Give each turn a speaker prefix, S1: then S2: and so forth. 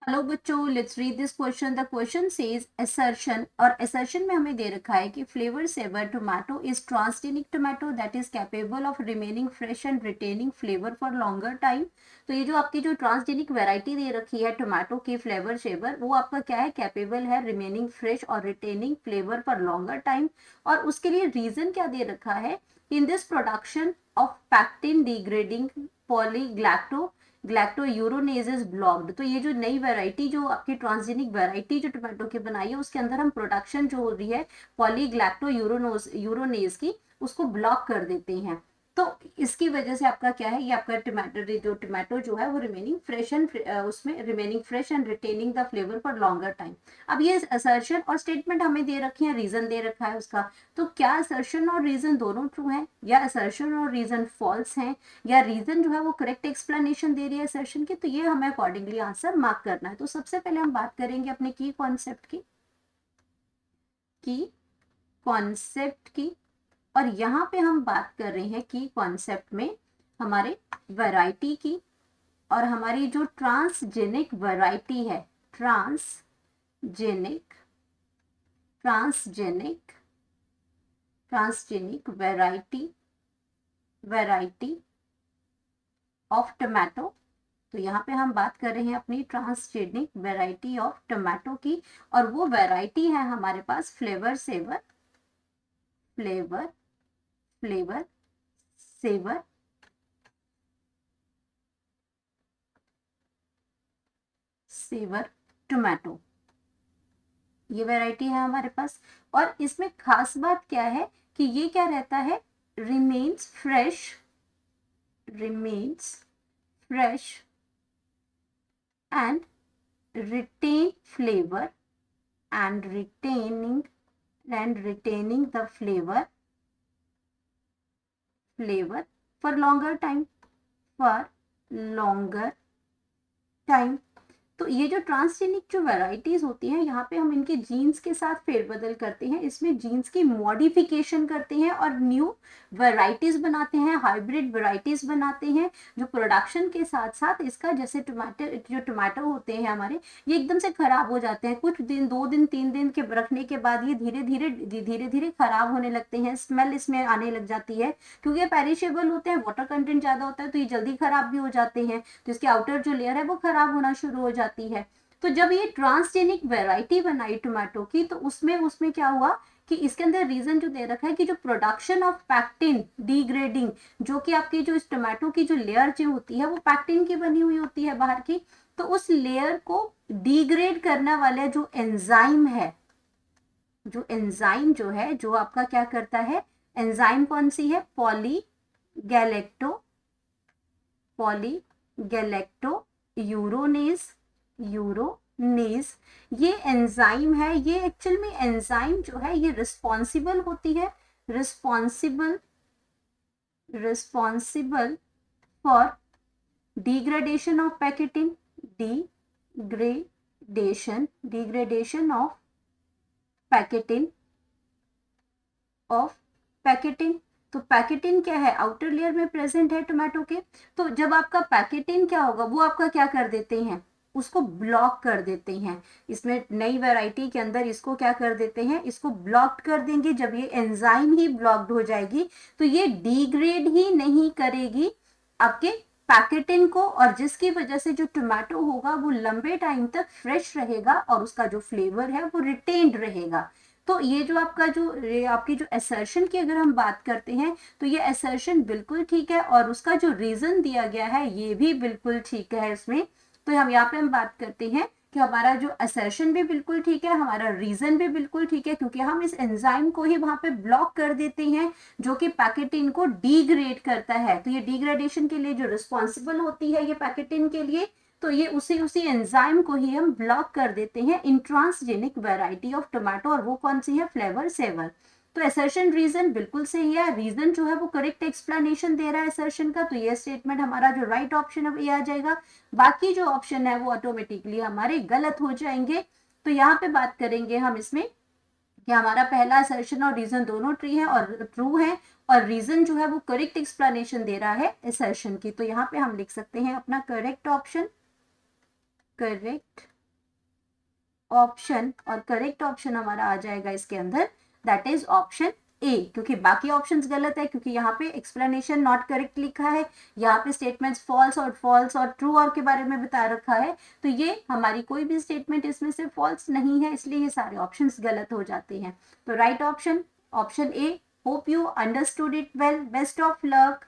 S1: Hello बच्चों, let's read this question. The question says assertion, और assertion में हमें दे रखा है कि flavour saver tomato is transgenic tomato that is capable of remaining fresh and retaining flavour for longer time. तो ये जो आपकी जो ट्रांसजेनिक वैरायटी दे रखी है टोमेटो की फ्लेवर सेवर, वो आपका क्या है, कैपेबल है रिमेनिंग फ्रेश और retaining flavour for longer time. और उसके लिए रीजन क्या दे रखा है, in this production of pectin degrading polygalacto galacturonase blocked. तो ये जो नई वैरायटी जो आपकी ट्रांसजेनिक वैरायटी जो टोमेटो की बनाई है, उसके अंदर हम प्रोडक्शन जो हो रही है पॉलीग्लैक्टोयूरोनोज यूरोनेज की, उसको ब्लॉक कर देते हैं। तो इसकी वजह से आपका क्या है, ये आपका टोमेटो जो है वो रिमेनिंग फ्रेश एंड उसमें remaining fresh and retaining the flavour for longer time. अब ये असर्शन और स्टेटमेंट हमें दे रखी है, रीजन दे रखा है उसका। तो क्या असर्शन और रीजन दोनों ट्रू है, या असर्शन और रीजन फॉल्स है, या रीजन जो है वो करेक्ट एक्सप्लेनेशन दे रही है सेशन की, तो ये हमें अकॉर्डिंगली आंसर मार्क करना है। तो सबसे पहले हम बात करेंगे अपने की कॉन्सेप्ट की कॉन्सेप्ट की। और यहाँ पे हम बात कर रहे हैं की कॉन्सेप्ट में हमारे वैरायटी की, और हमारी जो ट्रांसजेनिक वैरायटी है, transgenic transgenic transgenic variety of tomato. तो यहाँ पे हम बात कर रहे हैं अपनी ट्रांसजेनिक वैरायटी ऑफ टोमेटो की, और वो वैरायटी है हमारे पास flavour saver flavour flavour saver saver tomato. ये वैरायटी है हमारे पास। और इसमें खास बात क्या है कि ये क्या रहता है, remains fresh and retain flavour and retaining the flavor for longer time। तो ये जो ट्रांसजेनिक जो वैरायटीज होती हैं, यहाँ पे हम इनके जीन्स के साथ फेरबदल करते हैं, इसमें जीन्स की मॉडिफिकेशन करते हैं और न्यू वैरायटीज बनाते हैं, हाइब्रिड वैरायटीज बनाते हैं, जो प्रोडक्शन के साथ साथ इसका, जैसे टोमेटो होते हैं हमारे, ये एकदम से खराब हो जाते हैं, कुछ दिन 2 दिन 3 दिन के रखने के बाद ये धीरे धीरे खराब होने लगते हैं, स्मेल इसमें आने लग जाती है, क्योंकि ये पेरिशेबल होते हैं, वाटर कंटेंट ज्यादा होता है, तो ये जल्दी खराब भी हो जाते हैं, तो इसके आउटर जो लेयर है वो खराब होना शुरू हो जाती है। तो जब ये ट्रांसजेनिक वैरायटी बनाई टोमेटो की, तो उसमें उसमें क्या हुआ कि इसके अंदर रीजन जो दे रखा है कि जो प्रोडक्शन ऑफ पैक्टिन डिग्रेडिंग, जो कि आपकी जो इस टोमेटो की जो लेयर जो होती है वो पैक्टिन की बनी हुई होती है बाहर की, तो उस लेयर को डिग्रेड करने वाला जो एंजाइम है, जो एंजाइम जो है, जो आपका क्या करता है, एंजाइम कौन सी है, पॉलीगैलेक्टो यूरोनेज। ये एंजाइम है, ये एक्चुअल में एंजाइम जो है ये रिस्पॉन्सिबल होती है, responsible for degradation of pachytene, degradation of pachytene. तो पैकेटिन क्या है, आउटर लेयर में प्रेजेंट है टोमेटो के। तो जब आपका पैकेटिन क्या होगा, वो आपका क्या कर देते हैं, उसको ब्लॉक कर देते हैं। इसमें नई वैरायटी के अंदर इसको क्या कर देते हैं, इसको ब्लॉक कर देंगे। जब ये एंजाइम ही ब्लॉक्ड हो जाएगी तो ये डिग्रेड ही नहीं करेगी आपके पैकेटिन को, और जिसकी वजह से जो टोमेटो होगा वो लंबे टाइम तक फ्रेश रहेगा और उसका जो फ्लेवर है वो रिटेन्ड रहेगा। तो ये जो आपका जो ये आपकी जो असर्शन की अगर हम बात करते हैं, तो ये असर्शन बिल्कुल ठीक है, और उसका जो रीजन दिया गया है ये भी बिल्कुल ठीक है इसमें। तो हम यहाँ पे हम बात करते हैं कि हमारा जो असर्शन भी बिल्कुल ठीक है, हमारा रीजन भी बिल्कुल ठीक है, क्योंकि हम इस एंजाइम को ही वहां पे ब्लॉक कर देते हैं जो कि पैकेटिन को डिग्रेड करता है। तो ये डिग्रेडेशन के लिए जो रिस्पॉन्सिबल होती है ये पैकेटिन के लिए, तो ये उसी एंजाइम को ही हम ब्लॉक कर देते हैं इन ट्रांसजेनिक वैरायटी ऑफ टोमेटो, और वो कौन सी है, फ्लेवर सेवर। तो असर्शन रीजन बिल्कुल सही है, रीजन जो है वो करेक्ट एक्सप्लेनेशन दे रहा है असर्शन का, तो ये स्टेटमेंट हमारा जो राइट ऑप्शन है ये आ जाएगा। बाकी जो ऑप्शन है वो ऑटोमेटिकली हमारे गलत हो जाएंगे। तो यहाँ पे बात करेंगे हम इसमें कि हमारा पहला असर्शन और रीजन दोनों ट्री है और ट्रू है, और रीजन जो है वो करेक्ट एक्सप्लेनेशन दे रहा है असर्शन की। तो यहाँ पे हम लिख सकते हैं अपना करेक्ट ऑप्शन, करेक्ट ऑप्शन और करेक्ट ऑप्शन हमारा आ जाएगा इसके अंदर, दैट इज ऑप्शन ए, क्योंकि बाकी ऑप्शंस गलत है, क्योंकि यहाँ पे एक्सप्लेनेशन नॉट करेक्ट लिखा है, यहाँ पे स्टेटमेंट्स फॉल्स और ट्रू और के बारे में बता रखा है, तो ये हमारी कोई भी स्टेटमेंट इसमें से फॉल्स नहीं है, इसलिए ये सारे ऑप्शंस गलत हो जाते हैं। तो right option option A. Hope you understood it well, best of luck.